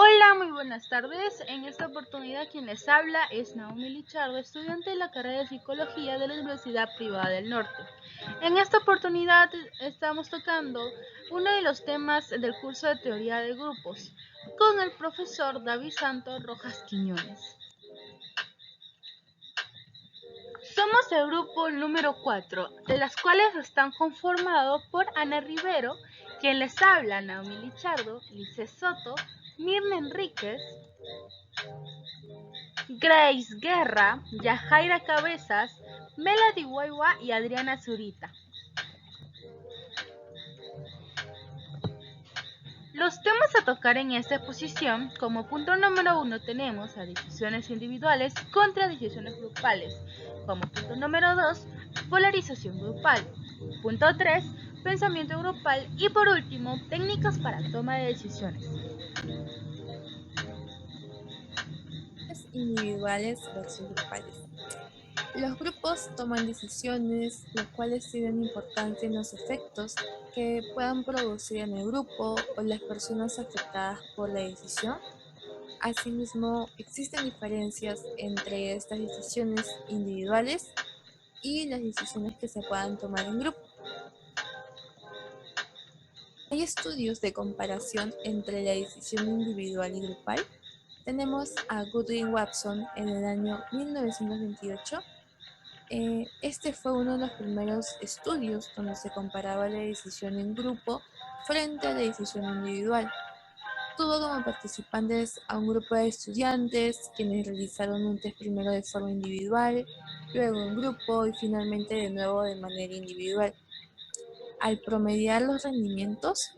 Hola, muy buenas tardes. En esta oportunidad quien les habla es Naomi Lichardo, estudiante de la carrera de Psicología de la Universidad Privada del Norte. En esta oportunidad estamos tocando uno de los temas del curso de Teoría de Grupos con el profesor David Santos Rojas Quiñones. Somos el grupo número 4, de las cuales están conformados por Ana Rivero, quien les habla, Naomi Lichardo, Lice Soto, Mirna Enríquez, Grace Guerra, Yajaira Cabezas, Melody Huaywa y Adriana Zurita. Los temas a tocar en esta exposición, como punto número 1 tenemos a decisiones individuales contra decisiones grupales. Como punto número 2, polarización grupal. Punto 3, pensamiento grupal. Y por último, técnicas para toma de decisiones. Individuales versus grupales. Los grupos toman decisiones, los cuales tienen importancia en los efectos que puedan producir en el grupo o las personas afectadas por la decisión. Asimismo, existen diferencias entre estas decisiones individuales y las decisiones que se puedan tomar en grupo. Hay estudios de comparación entre la decisión individual y grupal. Tenemos a Goodwin Watson en el año 1928. Este fue uno de los primeros estudios donde se comparaba la decisión en grupo frente a la decisión individual. Tuvo como participantes a un grupo de estudiantes quienes realizaron un test primero de forma individual, luego en grupo y finalmente de nuevo de manera individual. Al promediar los rendimientos,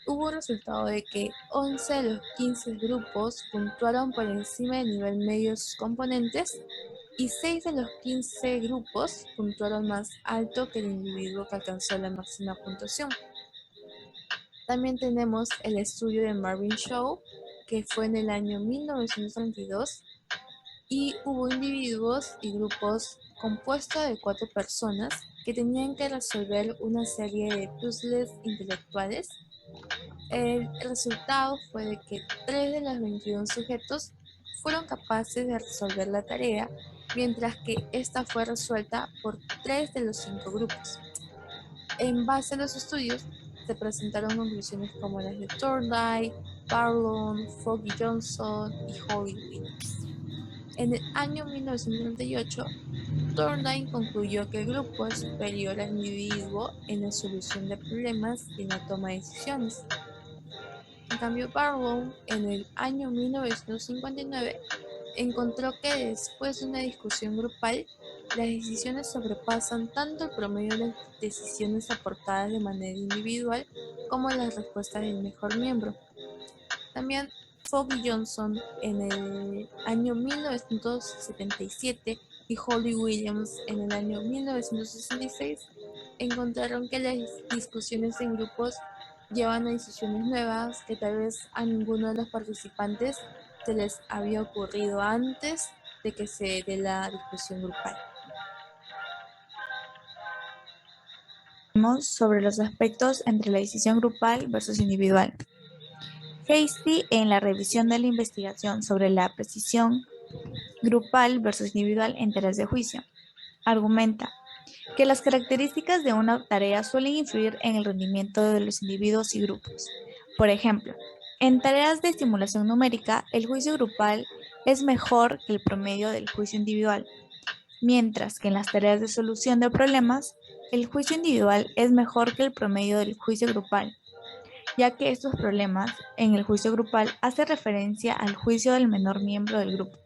hubo un resultado de que 11 de los 15 grupos puntuaron por encima del nivel medio de sus componentes y 6 de los 15 grupos puntuaron más alto que el individuo que alcanzó la máxima puntuación. También tenemos el estudio de Marvin Shaw, que fue en el año 1932, y hubo individuos y grupos compuestos de 4 personas que tenían que resolver una serie de puzzles intelectuales. El resultado fue de que 3 de los 21 sujetos fueron capaces de resolver la tarea, mientras que esta fue resuelta por 3 de los 5 grupos. En base a los estudios, se presentaron conclusiones como las de Thorndike, Barlow, Foggy Johnson y Holly Williams. En el año 1938, Thorndike concluyó que el grupo es superior al individuo en la solución de problemas y en la toma de decisiones. En cambio, Barlow, en el año 1959, encontró que después de una discusión grupal, las decisiones sobrepasan tanto el promedio de las decisiones aportadas de manera individual como las respuestas del mejor miembro. También Fogg y Johnson en el año 1977 y Holly Williams en el año 1966 encontraron que las discusiones en grupos llevan a decisiones nuevas que tal vez a ninguno de los participantes se les había ocurrido antes de que se dé la discusión grupal. Sobre los aspectos entre la decisión grupal versus individual. Hasty, en la revisión de la investigación sobre la precisión grupal versus individual en tareas de juicio, argumenta que las características de una tarea suelen influir en el rendimiento de los individuos y grupos. Por ejemplo, en tareas de estimulación numérica, el juicio grupal es mejor que el promedio del juicio individual, mientras que en las tareas de solución de problemas, el juicio individual es mejor que el promedio del juicio grupal, ya que estos problemas en el juicio grupal hace referencia al juicio del menor miembro del grupo.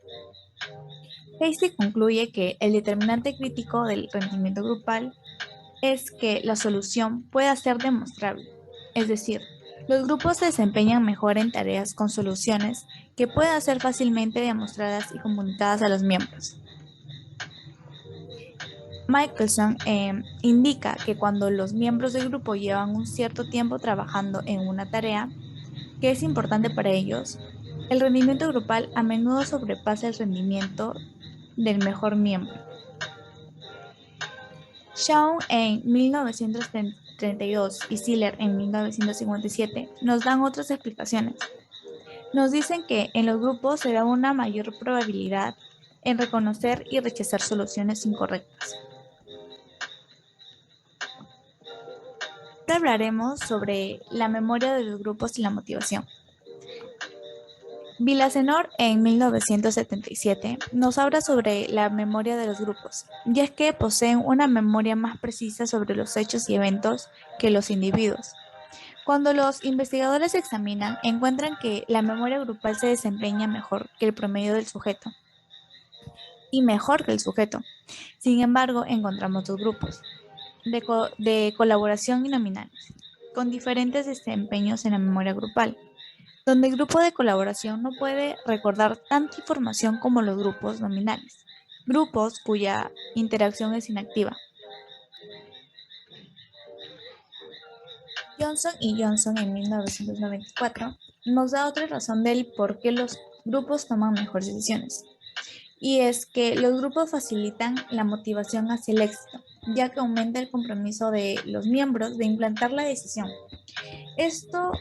Hasty concluye que el determinante crítico del rendimiento grupal es que la solución pueda ser demostrable, es decir, los grupos se desempeñan mejor en tareas con soluciones que puedan ser fácilmente demostradas y comunicadas a los miembros. Michelson indica que cuando los miembros del grupo llevan un cierto tiempo trabajando en una tarea que es importante para ellos, el rendimiento grupal a menudo sobrepasa el rendimiento del mejor miembro. Shaw en 1932 y Siller en 1957 nos dan otras explicaciones. Nos dicen que en los grupos se da una mayor probabilidad en reconocer y rechazar soluciones incorrectas. Ahora hablaremos sobre la memoria de los grupos y la motivación. Villaseñor en 1977 nos habla sobre la memoria de los grupos, y es que poseen una memoria más precisa sobre los hechos y eventos que los individuos. Cuando los investigadores examinan, encuentran que la memoria grupal se desempeña mejor que el promedio del sujeto y mejor que el sujeto. Sin embargo, encontramos dos grupos de colaboración y nominales, con diferentes desempeños en la memoria grupal, donde el grupo de colaboración no puede recordar tanta información como los grupos nominales, grupos cuya interacción es inactiva. Johnson y Johnson en 1994 nos da otra razón del por qué los grupos toman mejores decisiones. Y es que los grupos facilitan la motivación hacia el éxito, ya que aumenta el compromiso de los miembros de implantar la decisión. Esto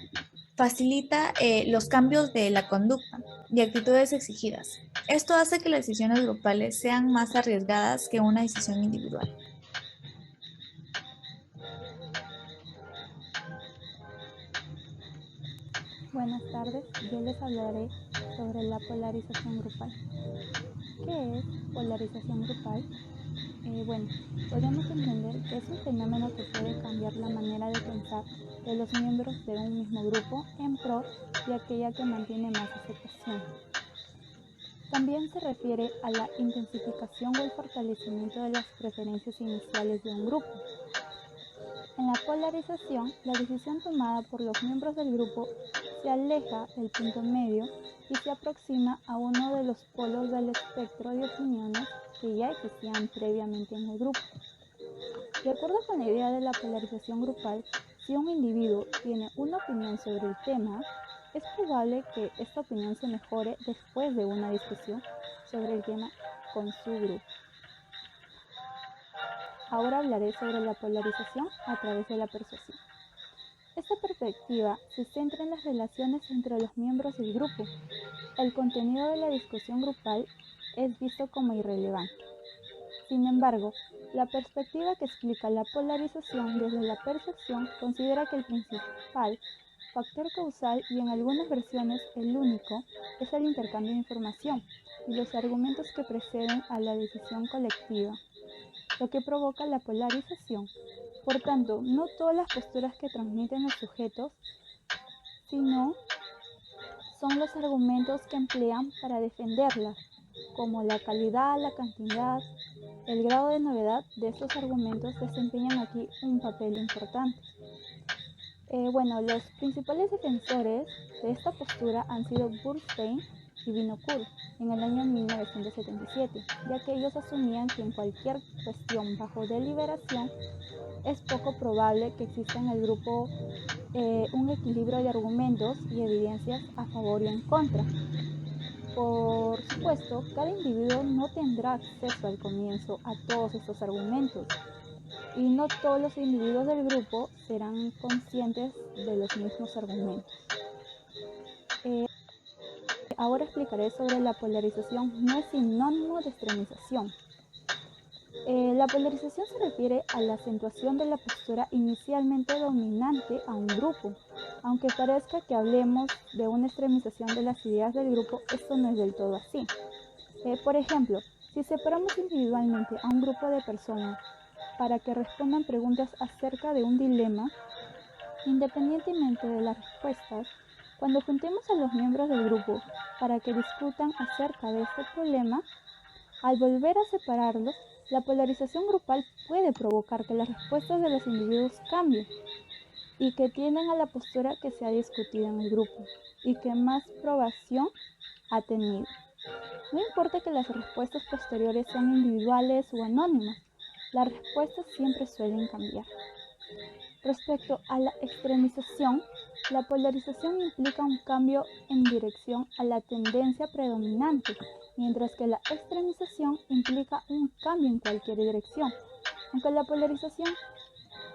facilita los cambios de la conducta y actitudes exigidas. Esto hace que las decisiones grupales sean más arriesgadas que una decisión individual. Buenas tardes, yo les hablaré sobre la polarización grupal. ¿Qué es polarización grupal? Podemos entender que es un fenómeno que puede cambiar la manera de pensar de los miembros de un mismo grupo en pro de aquella que mantiene más aceptación. También se refiere a la intensificación o el fortalecimiento de las preferencias iniciales de un grupo. En la polarización, la decisión tomada por los miembros del grupo se aleja del punto medio y se aproxima a uno de los polos del espectro de opiniones que ya existían previamente en el grupo. De acuerdo con la idea de la polarización grupal, si un individuo tiene una opinión sobre el tema, es probable que esta opinión se mejore después de una discusión sobre el tema con su grupo. Ahora hablaré sobre la polarización a través de la persuasión. Esta perspectiva se centra en las relaciones entre los miembros del grupo. El contenido de la discusión grupal es visto como irrelevante. Sin embargo, la perspectiva que explica la polarización desde la percepción considera que el principal factor causal y en algunas versiones el único es el intercambio de información y los argumentos que preceden a la decisión colectiva, lo que provoca la polarización. Por tanto, no todas las posturas que transmiten los sujetos, sino son los argumentos que emplean para defenderlas, como la calidad, la cantidad, el grado de novedad de estos argumentos desempeñan aquí un papel importante. Los principales defensores de esta postura han sido Bernstein y Vinokur en el año 1977, ya que ellos asumían que en cualquier cuestión bajo deliberación es poco probable que exista en el grupo un equilibrio de argumentos y evidencias a favor y en contra. Por supuesto, cada individuo no tendrá acceso al comienzo a todos estos argumentos y no todos los individuos del grupo serán conscientes de los mismos argumentos. Ahora explicaré sobre la polarización no es sinónimo de extremización. La polarización se refiere a la acentuación de la postura inicialmente dominante a un grupo. Aunque parezca que hablemos de una extremización de las ideas del grupo, esto no es del todo así. Por ejemplo, si separamos individualmente a un grupo de personas para que respondan preguntas acerca de un dilema, independientemente de las respuestas, cuando juntemos a los miembros del grupo para que discutan acerca de este problema, al volver a separarlos, la polarización grupal puede provocar que las respuestas de los individuos cambien y que tiendan a la postura que se ha discutido en el grupo y que más probación ha tenido. No importa que las respuestas posteriores sean individuales o anónimas, las respuestas siempre suelen cambiar. Respecto a la extremización, la polarización implica un cambio en dirección a la tendencia predominante, mientras que la extremización implica un cambio en cualquier dirección. Aunque la polarización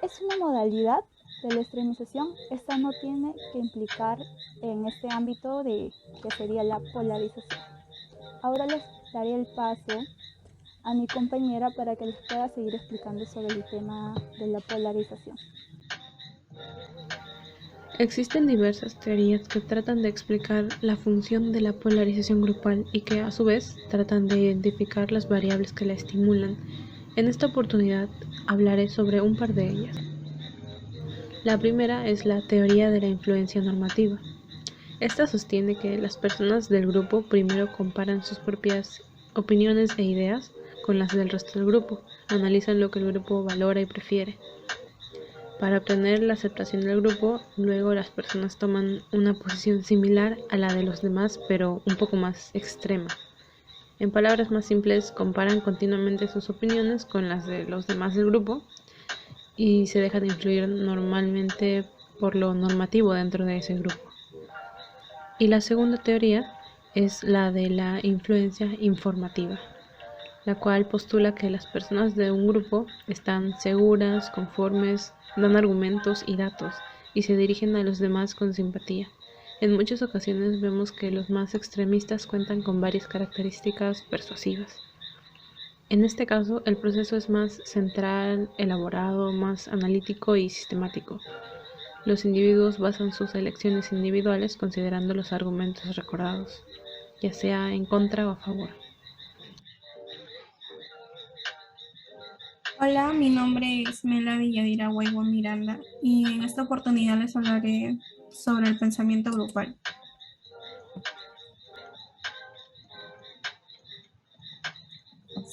es una modalidad, de la extremización, esta no tiene que implicar en este ámbito de que sería la polarización. Ahora les daré el paso a mi compañera para que les pueda seguir explicando sobre el tema de la polarización. Existen diversas teorías que tratan de explicar la función de la polarización grupal y que a su vez tratan de identificar las variables que la estimulan. En esta oportunidad hablaré sobre un par de ellas. La primera es la teoría de la influencia normativa. Esta sostiene que las personas del grupo primero comparan sus propias opiniones e ideas con las del resto del grupo, analizan lo que el grupo valora y prefiere. Para obtener la aceptación del grupo, luego las personas toman una posición similar a la de los demás, pero un poco más extrema. En palabras más simples, comparan continuamente sus opiniones con las de los demás del grupo y se dejan de influir normalmente por lo normativo dentro de ese grupo. Y la segunda teoría es la de la influencia informativa, la cual postula que las personas de un grupo están seguras, conformes, dan argumentos y datos, y se dirigen a los demás con simpatía. En muchas ocasiones vemos que los más extremistas cuentan con varias características persuasivas. En este caso, el proceso es más central, elaborado, más analítico y sistemático. Los individuos basan sus elecciones individuales considerando los argumentos recordados, ya sea en contra o a favor. Hola, mi nombre es Mela Villadira Huayvo Miranda y en esta oportunidad les hablaré sobre el pensamiento grupal.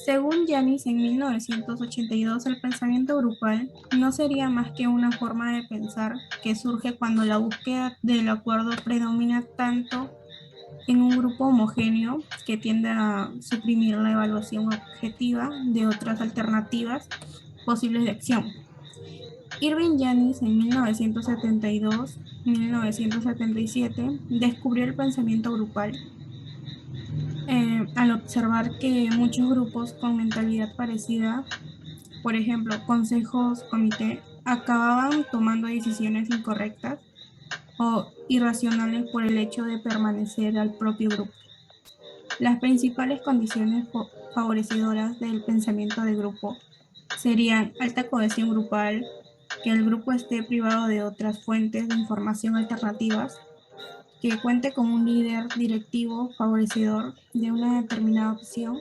Según Janis, en 1982, el pensamiento grupal no sería más que una forma de pensar que surge cuando la búsqueda del acuerdo predomina tanto en un grupo homogéneo que tiende a suprimir la evaluación objetiva de otras alternativas posibles de acción. Irving Janis en 1972-1977 descubrió el pensamiento grupal al observar que muchos grupos con mentalidad parecida, por ejemplo, consejos, comité, acababan tomando decisiones incorrectas o irracionales por el hecho de permanecer al propio grupo. Las principales condiciones favorecedoras del pensamiento de grupo serían alta cohesión grupal, que el grupo esté privado de otras fuentes de información alternativas, que cuente con un líder directivo favorecedor de una determinada opción.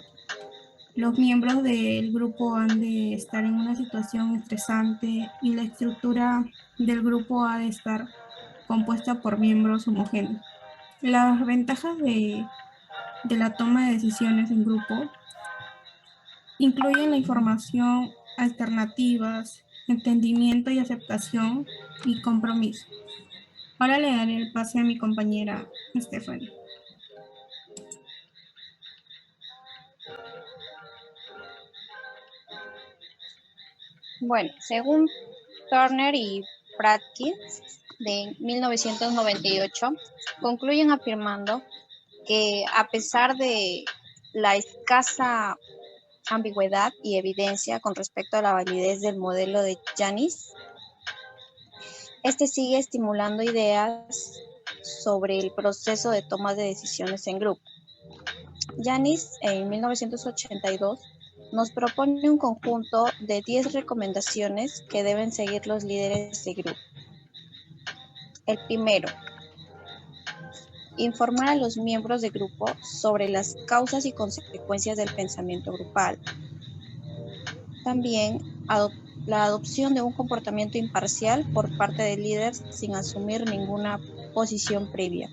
Los miembros del grupo han de estar en una situación estresante y la estructura del grupo ha de estar compuesta por miembros homogéneos. Las ventajas de la toma de decisiones en grupo incluyen la información, alternativas, entendimiento y aceptación y compromiso. Ahora le daré el pase a mi compañera Stephanie. Bueno, según Turner y Pratkin de 1998, concluyen afirmando que a pesar de la escasa ambigüedad y evidencia con respecto a la validez del modelo de Janis, este sigue estimulando ideas sobre el proceso de toma de decisiones en grupo. Janis, en 1982, nos propone un conjunto de 10 recomendaciones que deben seguir los líderes de grupo. El primero, informar a los miembros de grupo sobre las causas y consecuencias del pensamiento grupal. También, la adopción de un comportamiento imparcial por parte del líder sin asumir ninguna posición previa.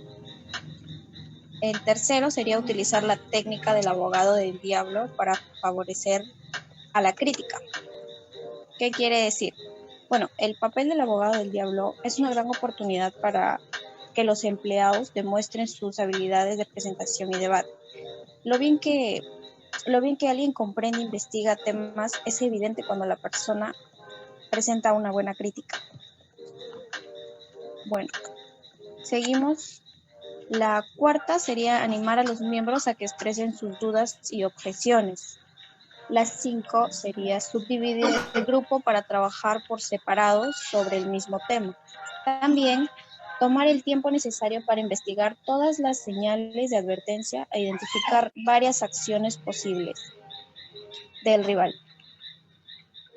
El tercero sería utilizar la técnica del abogado del diablo para favorecer a la crítica. ¿Qué quiere decir? Bueno, el papel del abogado del diablo es una gran oportunidad para que los empleados demuestren sus habilidades de presentación y debate. Lo bien que alguien comprende e investiga temas es evidente cuando la persona presenta una buena crítica. Bueno, seguimos. La cuarta sería animar a los miembros a que expresen sus dudas y objeciones. Las 5 sería subdividir el grupo para trabajar por separado sobre el mismo tema. También tomar el tiempo necesario para investigar todas las señales de advertencia e identificar varias acciones posibles del rival.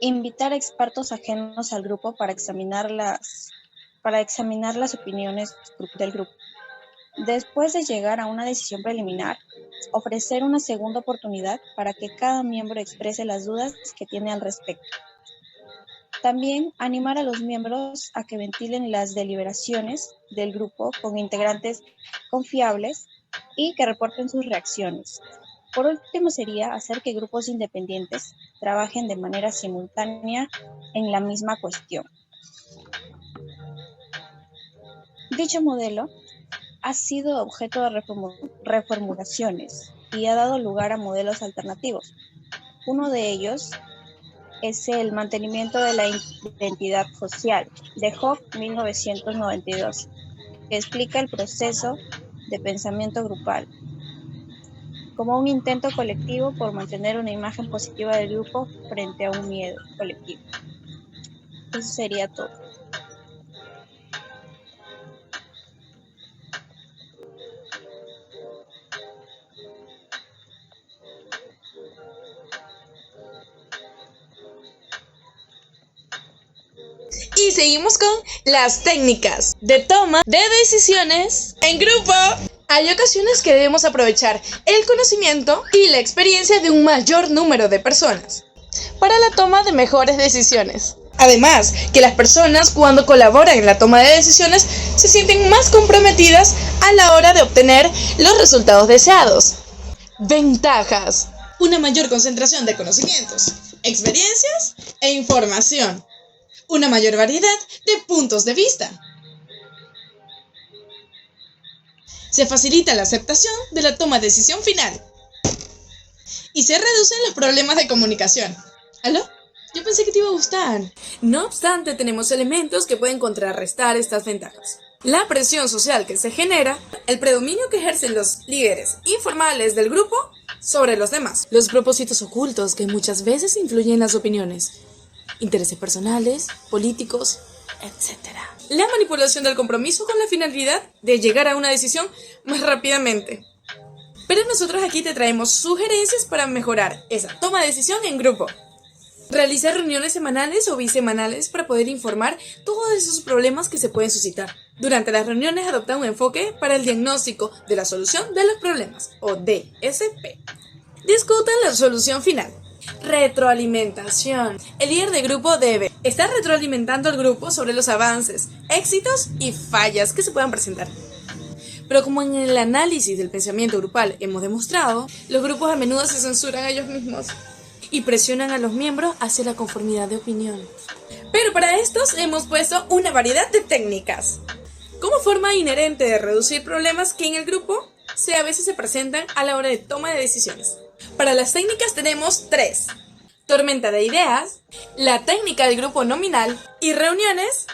Invitar a expertos ajenos al grupo para examinar las opiniones del grupo. Después de llegar a una decisión preliminar, ofrecer una segunda oportunidad para que cada miembro exprese las dudas que tiene al respecto. También animar a los miembros a que ventilen las deliberaciones del grupo con integrantes confiables y que reporten sus reacciones. Por último sería hacer que grupos independientes trabajen de manera simultánea en la misma cuestión. Dicho modelo ha sido objeto de reformulaciones y ha dado lugar a modelos alternativos. Uno de ellos es el mantenimiento de la identidad social de Hoff 1992, que explica el proceso de pensamiento grupal como un intento colectivo por mantener una imagen positiva del grupo frente a un miedo colectivo. Eso sería todo. Y seguimos con las técnicas de toma de decisiones en grupo. Hay ocasiones que debemos aprovechar el conocimiento y la experiencia de un mayor número de personas para la toma de mejores decisiones. Además, que las personas cuando colaboran en la toma de decisiones se sienten más comprometidas a la hora de obtener los resultados deseados. Ventajas: una mayor concentración de conocimientos, experiencias e información. Una mayor variedad de puntos de vista. Se facilita la aceptación de la toma de decisión final. Y se reducen los problemas de comunicación. ¿Aló? Yo pensé que te iba a gustar. No obstante, tenemos elementos que pueden contrarrestar estas ventajas. La presión social que se genera, el predominio que ejercen los líderes informales del grupo sobre los demás, los propósitos ocultos que muchas veces influyen en las opiniones, intereses personales, políticos, etc. La manipulación del compromiso con la finalidad de llegar a una decisión más rápidamente. Pero nosotros aquí te traemos sugerencias para mejorar esa toma de decisión en grupo. Realizar reuniones semanales o bisemanales para poder informar todos esos problemas que se pueden suscitar. Durante las reuniones adopta un enfoque para el diagnóstico de la solución de los problemas, o DSP. Discutan la solución final. Retroalimentación. El líder de grupo debe estar retroalimentando al grupo sobre los avances, éxitos y fallas que se puedan presentar. Pero como en el análisis del pensamiento grupal hemos demostrado, los grupos a menudo se censuran a ellos mismos y presionan a los miembros hacia la conformidad de opinión. Pero para estos hemos puesto una variedad de técnicas. Como forma inherente de reducir problemas que en el grupo a veces se presentan a la hora de toma de decisiones. Para las técnicas tenemos 3. Tormenta de ideas, la técnica del grupo nominal y reuniones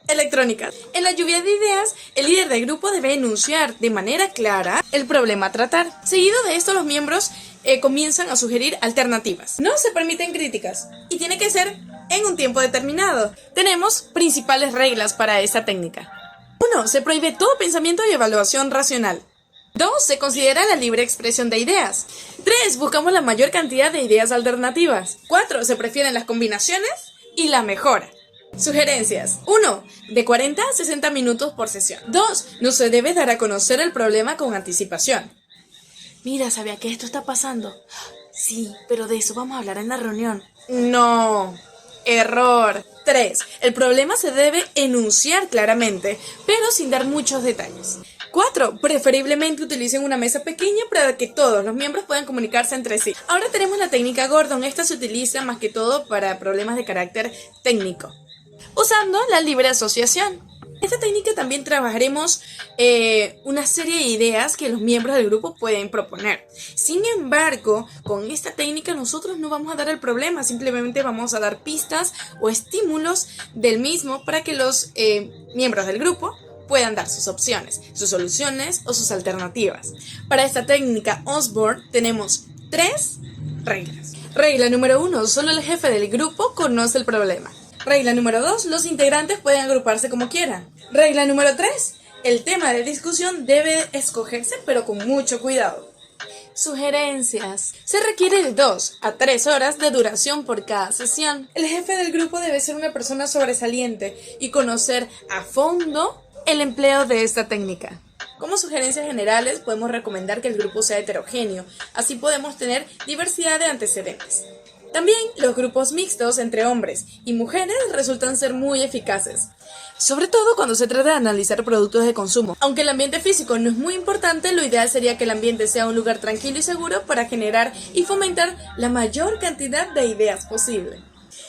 electrónicas. En la lluvia de ideas, el líder del grupo debe enunciar de manera clara el problema a tratar. Seguido de esto, los miembros comienzan a sugerir alternativas. No se permiten críticas y tiene que ser en un tiempo determinado. Tenemos principales reglas para esta técnica. 1. Se prohíbe todo pensamiento y evaluación racional. 2. Se considera la libre expresión de ideas. 3. Buscamos la mayor cantidad de ideas alternativas. 4. Se prefieren las combinaciones y la mejora. Sugerencias. 1. De 40 a 60 minutos por sesión. 2. No se debe dar a conocer el problema con anticipación. Mira, ¿sabía que esto está pasando? Sí, pero de eso vamos a hablar en la reunión. No. Error. 3. El problema se debe enunciar claramente, pero sin dar muchos detalles. 4. Preferiblemente utilicen una mesa pequeña para que todos los miembros puedan comunicarse entre sí. Ahora tenemos la técnica Gordon. Esta se utiliza más que todo para problemas de carácter técnico, usando la libre asociación. Esta técnica también trabajaremos una serie de ideas que los miembros del grupo pueden proponer. Sin embargo, con esta técnica nosotros no vamos a dar el problema, simplemente vamos a dar pistas o estímulos del mismo para que los miembros del grupo puedan dar sus opciones, sus soluciones o sus alternativas. Para esta técnica Osborne tenemos 3 Reglas. Regla número 1. Solo el jefe del grupo conoce el problema. Regla número 2. Los integrantes pueden agruparse como quieran. Regla número 3. El tema de discusión debe escogerse pero con mucho cuidado. Sugerencias. Se requiere de 2 a 3 horas de duración por cada sesión. El jefe del grupo debe ser una persona sobresaliente y conocer a fondo el empleo de esta técnica. Como sugerencias generales podemos recomendar que el grupo sea heterogéneo, así podemos tener diversidad de antecedentes. También los grupos mixtos entre hombres y mujeres resultan ser muy eficaces, sobre todo cuando se trata de analizar productos de consumo. Aunque el ambiente físico no es muy importante, lo ideal sería que el ambiente sea un lugar tranquilo y seguro para generar y fomentar la mayor cantidad de ideas posible.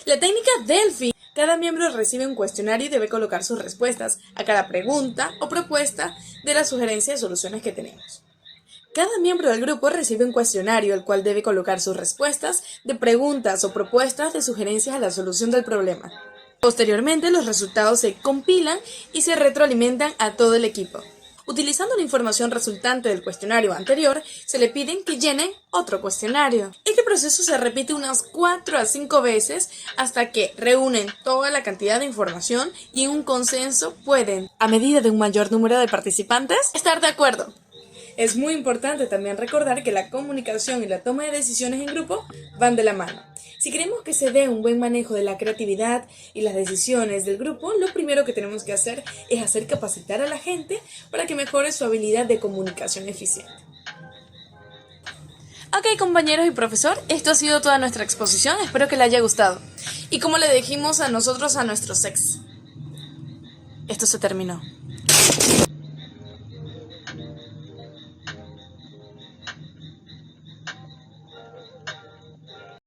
La técnica Delphi. Cada miembro recibe un cuestionario y debe colocar sus respuestas a cada pregunta o propuesta de las sugerencias y soluciones que tenemos. Cada miembro del grupo recibe un cuestionario al cual debe colocar sus respuestas de preguntas o propuestas de sugerencias a la solución del problema. Posteriormente, los resultados se compilan y se retroalimentan a todo el equipo. Utilizando la información resultante del cuestionario anterior, se le piden que llenen otro cuestionario. Este proceso se repite unas 4 a 5 veces hasta que reúnen toda la cantidad de información y en un consenso pueden, a medida de un mayor número de participantes, estar de acuerdo. Es muy importante también recordar que la comunicación y la toma de decisiones en grupo van de la mano. Si queremos que se dé un buen manejo de la creatividad y las decisiones del grupo, lo primero que tenemos que hacer es hacer capacitar a la gente para que mejore su habilidad de comunicación eficiente. Ok, compañeros y profesor, esto ha sido toda nuestra exposición, espero que les haya gustado. Y como le dijimos a nosotros a nuestros ex, esto se terminó.